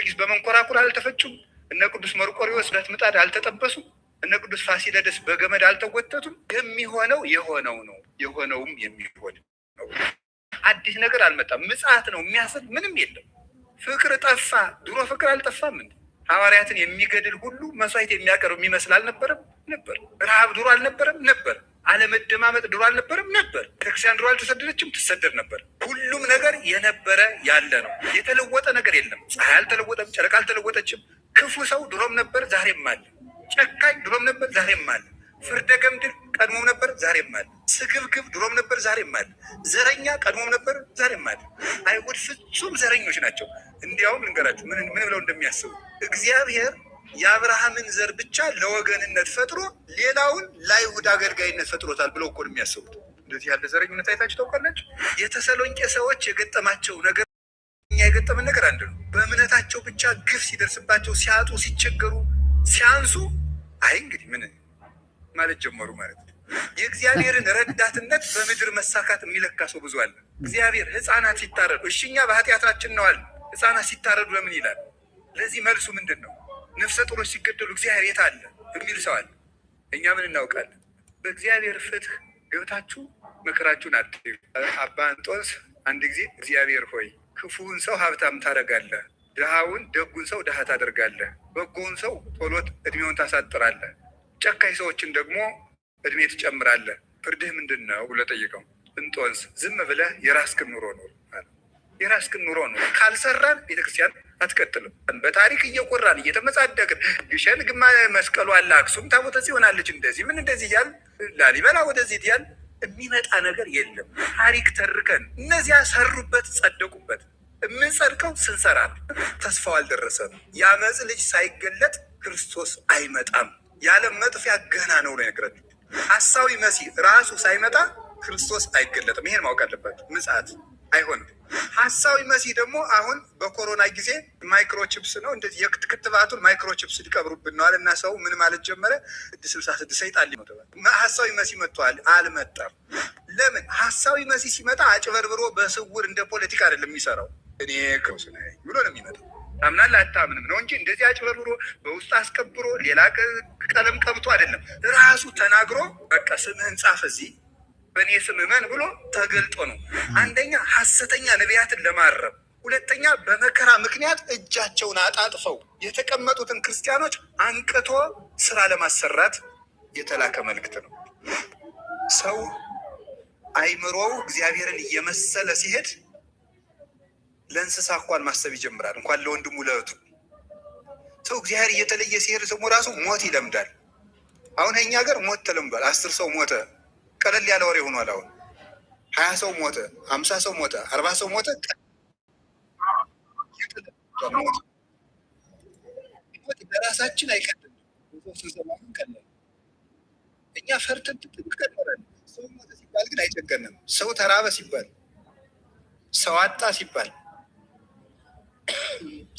ጊዮርጊስ በመንኮራኩር አልተፈጩም? እነ ቅዱስ መርቆሬዎስ ብረት ምጣድ አልተጠበሱም? እነ ቅዱስ ፋሲለደስ በገመድ አልተጎተቱም? የሚሆነው የሆነው ነው፣ የሆነውም የሚሆን ነው። አዲስ ነገር አልመጣም። ምጽአት ነው የሚያስል ምንም የለም። ፍቅር ጠፋ። ድሮ ፍቅር አልጠፋም እንዴ? ሐዋርያትን የሚገድል ሁሉ መስዋዕት የሚያቀርብ የሚመስል አልነበረም? ነበር። ረሃብ ድሮ አልነበረም? ነበር። አለመደማመጥ ድሮ አልነበረም? ነበር። ቤተክርስቲያን ድሮ አልተሰደደችም? ትሰደድ ነበር። ሁሉም ነገር የነበረ ያለ ነው። የተለወጠ ነገር የለም። ፀሐይ አልተለወጠም፣ ጨረቃ አልተለወጠችም። ክፉ ሰው ድሮም ነበር፣ ዛሬም አለ። ጨካኝ ድሮም ነበር፣ ዛሬም አለ። ፍርደ ገምድል ቀድሞም ነበር፣ ዛሬም አለ። ስግብግብ ድሮም ነበር፣ ዛሬም አለ። ዘረኛ ቀድሞም ነበር፣ ዛሬም አለ። አይሁድ ፍጹም ዘረኞች ናቸው። እንዲያውም ልንገራችሁ ምን ብለው እንደሚያስቡ። እግዚአብሔር የአብርሃምን ዘር ብቻ ለወገንነት ፈጥሮ ሌላውን ለአይሁድ አገልጋይነት ፈጥሮታል ብለው እኮ ነው የሚያስቡት። እንደዚህ ያለ ዘረኝነት አይታችሁ ታውቃላችሁ? የተሰሎንቄ ሰዎች የገጠማቸው ነገር እኛ የገጠመን ነገር አንድ ነው። በእምነታቸው ብቻ ግፍ ሲደርስባቸው፣ ሲያጡ፣ ሲቸገሩ፣ ሲያንሱ አይ እንግዲህ ምን ማለት ጀመሩ ማለት ነው። የእግዚአብሔርን ረዳትነት በምድር መሳካት የሚለካ ሰው ብዙ አለ። እግዚአብሔር ሕፃናት ሲታረዱ እሺ እኛ በኃጢአታችን ነው አለ። ሕፃናት ሲታረዱ ለምን ይላል? ለዚህ መልሱ ምንድን ነው? ነፍሰ ጡሮች ሲገደሉ እግዚአብሔር የት አለ የሚል ሰው አለ። እኛ ምን እናውቃለን? በእግዚአብሔር ፍትህ ገብታችሁ መከራችሁን አትዩ። አባ እንጦንስ አንድ ጊዜ እግዚአብሔር ሆይ ክፉውን ሰው ሀብታም ታደርጋለህ፣ ድሃውን ደጉን ሰው ድሃ ታደርጋለህ፣ በጎውን ሰው ቶሎት እድሜውን ታሳጥራለህ፣ ጨካኝ ሰዎችን ደግሞ እድሜ ትጨምራለህ፣ ፍርድህ ምንድን ነው ብሎ ጠይቀው። እንጦንስ ዝም ብለህ የራስህን ኑሮ ኑር አለ። የራስህን ኑሮ ኑር ካልሰራን ቤተክርስቲያን አትቀጥልም። በታሪክ እየቆራን እየተመጻደቅን ግሸን ግማ መስቀሉ አለ፣ አክሱም ታቦተ ጽዮን አለች፣ እንደዚህ ምን እንደዚህ እያል ላሊበላ ወደዚህ እያል የሚመጣ ነገር የለም። ታሪክ ተርከን እነዚያ ሰሩበት፣ ጸደቁበት። የምንጸድቀው ስንሰራ ተስፋው አልደረሰም። የአመፅ ልጅ ሳይገለጥ ክርስቶስ አይመጣም። የዓለም መጥፊያ ገና ነው ነው የነገረን። ሐሳዊ መሲህ ራሱ ሳይመጣ ክርስቶስ አይገለጥም። ይሄን ማወቅ አለባቸው። ምጽአት አይሆንም። ሐሳዊ መሲህ ደግሞ አሁን በኮሮና ጊዜ ማይክሮቺፕስ ነው እንደዚህ የክትባቱን ማይክሮቺፕስ ሊቀብሩብን ነው አለና ሰው ምን ማለት ጀመረ? 666 ሰይጣን ሊሞት ሐሳዊ መሲህ መጥቷል። አልመጣም። ለምን? ሐሳዊ መሲህ ሲመጣ አጭበርብሮ በስውር እንደ ፖለቲካ አይደለም የሚሰራው። እኔ ክርስቶስ ነኝ ብሎ ነው የሚመጣው። ታምናለህ አታምንም ነው እንጂ እንደዚህ አጭበርብሮ በውስጥ አስከብሮ ሌላ ቀለም ቀብቶ አይደለም። ራሱ ተናግሮ በቃ ስምህን ጻፍ እዚህ በእኔ ስም እመን ብሎ ተገልጦ ነው። አንደኛ ሐሰተኛ ነቢያትን ለማረም፣ ሁለተኛ በመከራ ምክንያት እጃቸውን አጣጥፈው የተቀመጡትን ክርስቲያኖች አንቅቶ ስራ ለማሰራት የተላከ መልእክት ነው። ሰው አይምሮው እግዚአብሔርን እየመሰለ ሲሄድ ለእንስሳ እንኳን ማሰብ ይጀምራል፣ እንኳን ለወንድሙ ለእህቱ። ሰው እግዚአብሔር እየተለየ ሲሄድ ደግሞ ራሱ ሞት ይለምዳል። አሁን የኛ ሀገር ሞት ተለምዷል። 10 ሰው ሞተ፣ ቀለል ያለ ወሬ ሆኗል። አሁን 20 ሰው ሞተ፣ 50 ሰው ሞተ፣ 40 ሰው ሞተ። ሞት ለራሳችን አይቀድም። ስንሰማን ቀላል እኛ ፈርተን ትቀጥላለን። ሰው ሞተ ሲባል ግን አይጨገንም። ሰው ተራበ ሲባል፣ ሰው አጣ ሲባል፣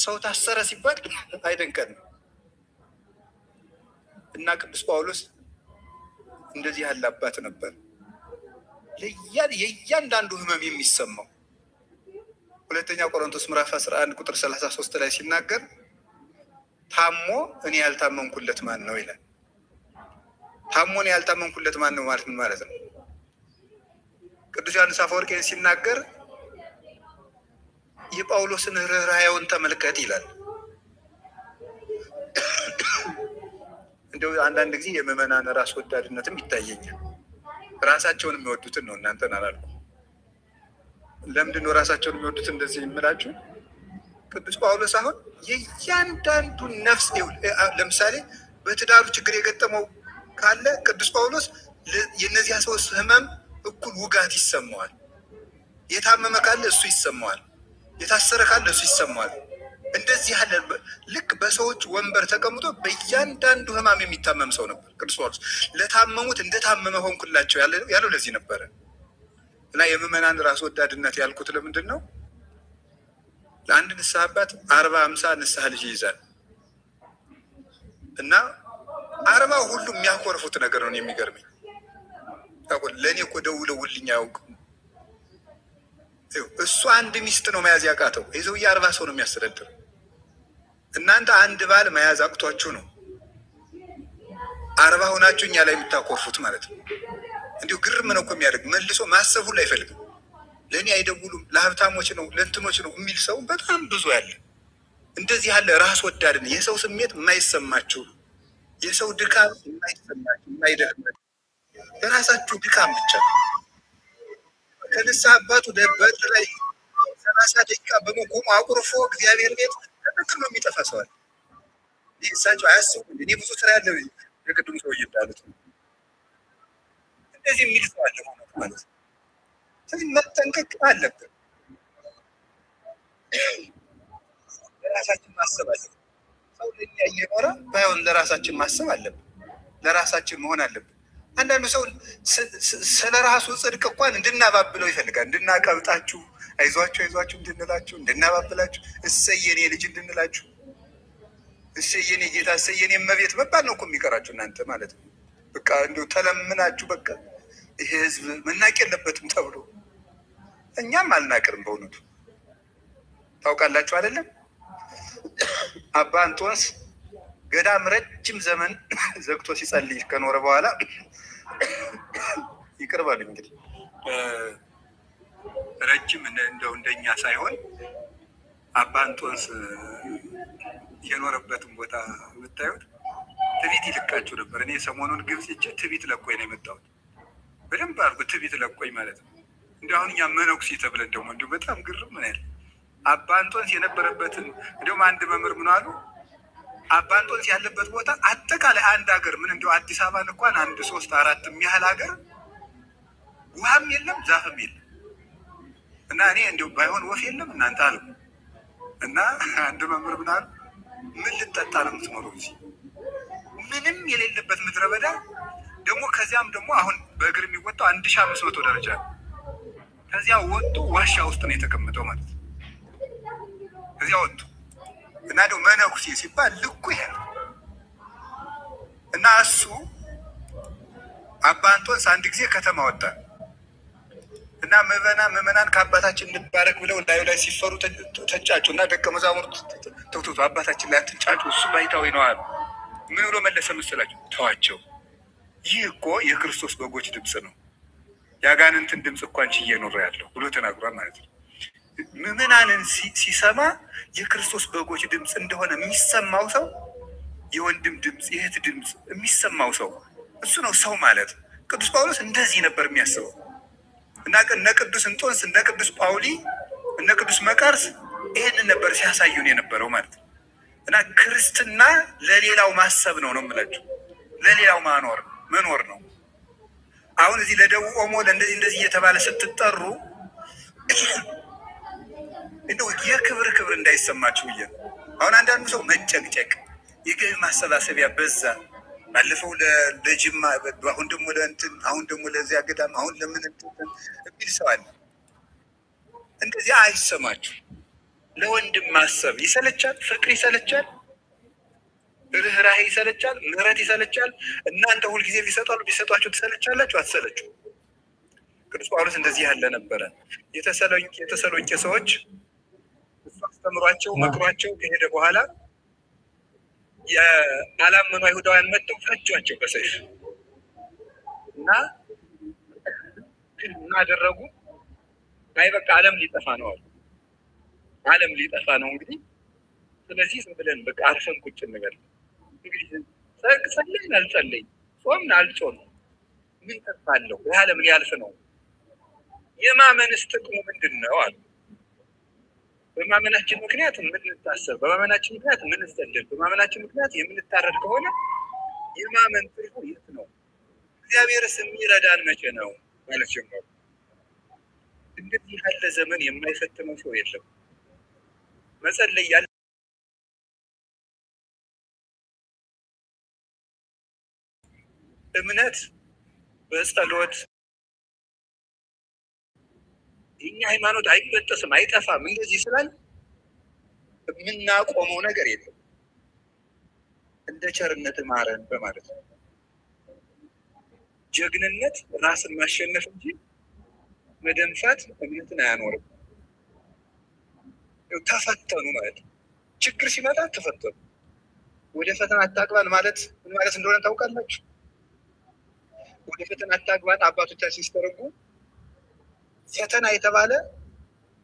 ሰው ታሰረ ሲባል አይደንቀንም። እና ቅዱስ ጳውሎስ እንደዚህ ያለ አባት ነበር፣ የእያንዳንዱ ህመም የሚሰማው። ሁለተኛ ቆሮንቶስ ምዕራፍ 11 ቁጥር 33 ላይ ሲናገር ታሞ እኔ ያልታመንኩለት ማን ነው ይላል። ታሞ እኔ ያልታመንኩለት ማን ነው ማለት ምን ማለት ነው? ቅዱስ ዮሐንስ አፈወርቅ ሲናገር የጳውሎስን ርኅራኄውን ተመልከት ይላል። እንደው አንዳንድ ጊዜ የምዕመናን ራስ ወዳድነትም ይታየኛል። ራሳቸውን የሚወዱትን ነው፣ እናንተን አላልኩም። ለምንድን ነው ራሳቸውን የሚወዱት እንደዚህ የምላችሁ? ቅዱስ ጳውሎስ አሁን የእያንዳንዱን ነፍስ ለምሳሌ በትዳሩ ችግር የገጠመው ካለ ቅዱስ ጳውሎስ የእነዚያ ሰዎች ህመም እኩል ውጋት ይሰማዋል። የታመመ ካለ እሱ ይሰማዋል፣ የታሰረ ካለ እሱ ይሰማዋል። እንደዚህ ያለ ልክ በሰዎች ወንበር ተቀምጦ በእያንዳንዱ ህማም የሚታመም ሰው ነበር ቅዱስ ጳውሎስ። ለታመሙት እንደታመመ ሆንኩላቸው ያለው ለዚህ ነበረ። እና የምዕመናን ራስ ወዳድነት ያልኩት ለምንድን ነው? ለአንድ ንስሐ አባት 40-50 ንስሐ ልጅ ይይዛል እና 40 ሁሉ የሚያኮርፉት ነገር ነው የሚገርመኝ። ለእኔ እኮ ደውለውልኝ አያውቅም። እሱ አንድ ሚስት ነው መያዝ ያቃተው። የሰውዬ 40 ሰው ነው የሚያስተዳድረው። እናንተ አንድ ባል መያዝ አቅቷችሁ ነው 40 ሆናችሁ እኛ ላይ የምታኮርፉት ማለት ነው። እንዲሁ ግርም ነው እኮ የሚያደርግ መልሶ ማሰብ ሁሉ አይፈልግም። ለእኔ አይደውሉም ለሀብታሞች ነው ለእንትኖች ነው የሚል ሰው በጣም ብዙ ያለ። እንደዚህ ያለ ራስ ወዳድን የሰው ስሜት የማይሰማችሁ የሰው ድካም የማይሰማችሁ የማይደክም የራሳችሁ ድካም ብቻ ከንስሐ አባቱ በር ላይ 30 ደቂቃ በመቆሙ አቁርፎ እግዚአብሔር ቤት ተጠቅሎ የሚጠፋ ሰዋል። ይህ እሳቸው አያስቡ። እኔ ብዙ ስራ ያለ የቅድሙ ሰውዬ እንዳሉት እንደዚህ የሚል ሰው አለ ማለት ነው። ስለዚህ መጠንቀቅ አለብን። ለራሳችን ማሰብ አለብን። ሰው ለኛ እየኖረ ባይሆን ለራሳችን ማሰብ አለብን። ለራሳችን መሆን አለብን። አንዳንዱ ሰው ስለ ራሱ ጽድቅ እንኳን እንድናባብለው ይፈልጋል። እንድናቀብጣችሁ፣ አይዟችሁ አይዟችሁ እንድንላችሁ፣ እንድናባብላችሁ፣ እሰየኔ ልጅ እንድንላችሁ፣ እሰየኔ ጌታ፣ እሰየኔ እመቤት መባል ነው እኮ የሚቀራችሁ እናንተ ማለት ነው። በቃ እንዲሁ ተለምናችሁ በቃ ይሄ ህዝብ መናቅ የለበትም ተብሎ እኛም አልናቅርም። በእውነቱ ታውቃላችሁ አይደለም? አባ እንጦንስ ገዳም ረጅም ዘመን ዘግቶ ሲጸልይ ከኖረ በኋላ ይቅርባል እንግዲህ ረጅም እንደው እንደኛ ሳይሆን አባ እንጦንስ የኖረበትን ቦታ ብታዩት ትቢት ይልቃችሁ ነበር። እኔ ሰሞኑን ግብጽ ሄጄ ትቢት ለቆኝ ነው የመጣሁት። በደንብ አድርጎ ትቢት ለቆኝ ማለት ነው። እንዲ አሁን እኛ መነኩሴ ተብለን ደግሞ እንዲሁ በጣም ግርም ምን ያለ አባ እንጦንስ የነበረበትን እንዲሁም አንድ መምህር ምን አሉ፣ አባ እንጦንስ ያለበት ቦታ አጠቃላይ አንድ ሀገር ምን እንዲሁ አዲስ አበባን እንኳን 1 3 4 የሚያህል ሀገር ውሃም የለም ዛፍም የለም እና እኔ እንዲሁ ባይሆን ወፍ የለም እናንተ አሉ እና አንድ መምህር ምን አሉ፣ ምን ልጠጣ ነው የምትኖረው እዚህ ምንም የሌለበት ምድረ በዳ ደግሞ ከዚያም ደግሞ አሁን በእግር የሚወጣው 1500 ደረጃ ነው። ከዚያ ወጡ ዋሻ ውስጥ ነው የተቀመጠው ማለት ነው። ከዚያ ወጡ እና ደግሞ መነኩሴ ሲባል ልኩ ይሄ ነው እና እሱ አባ እንጦንስ አንድ ጊዜ ከተማ ወጣ እና ምዕመናን ከአባታችን እንባረክ ብለው ላዩ ላይ ሲፈሩ ተጫጩ እና ደቀ መዛሙርት ተውቶቶ አባታችን ላይ አትንጫጩ እሱ ባይታዊ ነው አሉ። ምን ብሎ መለሰ መሰላችሁ? ተዋቸው፣ ይህ እኮ የክርስቶስ በጎች ድምፅ ነው፣ የአጋንንትን ድምፅ እንኳን ችዬ ኖሬ ያለሁ ብሎ ተናግሯል ማለት ነው። ምዕመናንን ሲሰማ የክርስቶስ በጎች ድምፅ እንደሆነ የሚሰማው ሰው የወንድም ድምፅ የእህት ድምፅ የሚሰማው ሰው እሱ ነው ሰው ማለት። ቅዱስ ጳውሎስ እንደዚህ ነበር የሚያስበው እና እነ ቅዱስ እንጦንስ እነ ቅዱስ ጳውሊ እነ ቅዱስ መቃርስ ይህንን ነበር ሲያሳዩን የነበረው ማለት ነው። እና ክርስትና ለሌላው ማሰብ ነው ነው የምላችሁ፣ ለሌላው መኖር ነው። አሁን እዚህ ለደቡብ ኦሞ ለእንደዚህ እንደዚህ እየተባለ ስትጠሩ እንደው የክብር እንዳይሰማችሁ ብዬ ነው። አሁን አንዳንዱ ሰው መጨቅጨቅ የገቢ ማሰባሰቢያ በዛ፣ ባለፈው ለጅማ አሁን ደግሞ ለእንትን አሁን ደግሞ ለዚያ ገዳም አሁን ለምን እንትን የሚል ሰው አለ። እንደዚያ አይሰማችሁ። ለወንድም ማሰብ ይሰለቻል፣ ፍቅር ይሰለቻል፣ ርኅራሄ ይሰለቻል፣ ምሕረት ይሰለቻል። እናንተ ሁልጊዜ ቢሰጧችሁ ትሰለቻላችሁ? አትሰለችሁ? ቅዱስ ጳውሎስ እንደዚህ ያለ ነበረ። የተሰሎንቄ ሰዎች እሱ አስተምሯቸው መክሯቸው ከሄደ በኋላ የአላመኑ አይሁዳውያን መጥተው ፈጇቸው በሰይፍ እና አደረጉ። አይ በቃ ዓለም ሊጠፋ ነው አሉ። ዓለም ሊጠፋ ነው እንግዲህ ስለዚህ ዝም ብለን በቃ አርፈን ቁጭ እንበል። እንግዲህ ጸለይን አልጸለይን ጾምን አልጾምን ምን ተስፋ አለው? የዓለም ሊያልፍ ነው። የማመንስ ጥቅሙ ምንድን ነው አሉ። በማመናችን ምክንያት የምንታሰር፣ በማመናችን ምክንያት የምንሰደድ፣ በማመናችን ምክንያት የምንታረድ ከሆነ የማመን ትርፉ የት ነው? እግዚአብሔርስ የሚረዳን መቼ ነው ማለት ጀመሩ። እንደዚህ ያለ ዘመን የማይፈትነው ሰው የለም። መጸለይ ያለ እምነት በጸሎት የኛ ሃይማኖት አይበጠስም አይጠፋም። እንደዚህ ስላል የምናቆመው ነገር የለም። እንደ ቸርነት ማረን በማለት ነው። ጀግንነት ራስን ማሸነፍ እንጂ መደንፋት እምነትን አያኖርም። ተፈተኑ ማለት ነው። ችግር ሲመጣ ተፈተኑ። ወደ ፈተና አታግባን ማለት ምን ማለት እንደሆነ ታውቃላችሁ? ወደ ፈተና አታግባን አባቶቻችን ሲተረጉ ፈተና የተባለ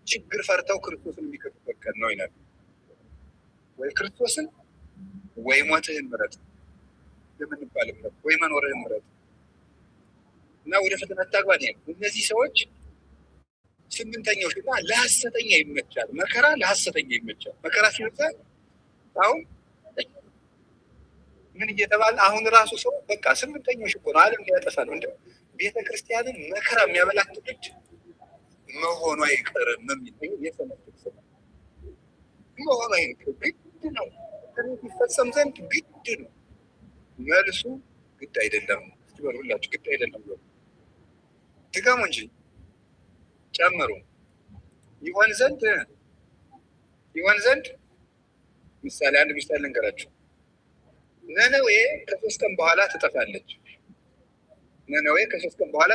ችግር ፈርተው ክርስቶስን የሚከዱበት ቀን ነው ይላል። ወይ ክርስቶስን ወይ ሞትህን ምረጥ የምንባልበት ወይ መኖርህን ምረጥ እና ወደ ፈተና አታግባን። እነዚህ ሰዎች ስምንተኛው ሽታ ለሐሰተኛ ይመቻል። መከራ ለሐሰተኛ ይመቻል። መከራ ሲመጣ አሁን ምን እየተባለ አሁን ራሱ ሰው በቃ ስምንተኛው ሽኮ ነው ዓለም ሊያጠፋ ነው። እንደ ቤተ ክርስቲያንን መከራ የሚያበላት ትውልድ መሆኑ አይቀርም የሚል የሰነፍት ሰው መሆኑ አይቀርም። ግድ ነው ይፈጸም ዘንድ ግድ ነው። መልሱ ግድ አይደለም። እስኪበሉ ሁላችሁ ግድ አይደለም ብሎ ድገሙ እንጂ ጨምሩ። ይሆን ዘንድ ምሳሌ አንድ ምሳሌ ልንገራችሁ። ነነዌ ከ3 ቀን በኋላ ትጠፋለች። ነነዌ ከ3 ቀን በኋላ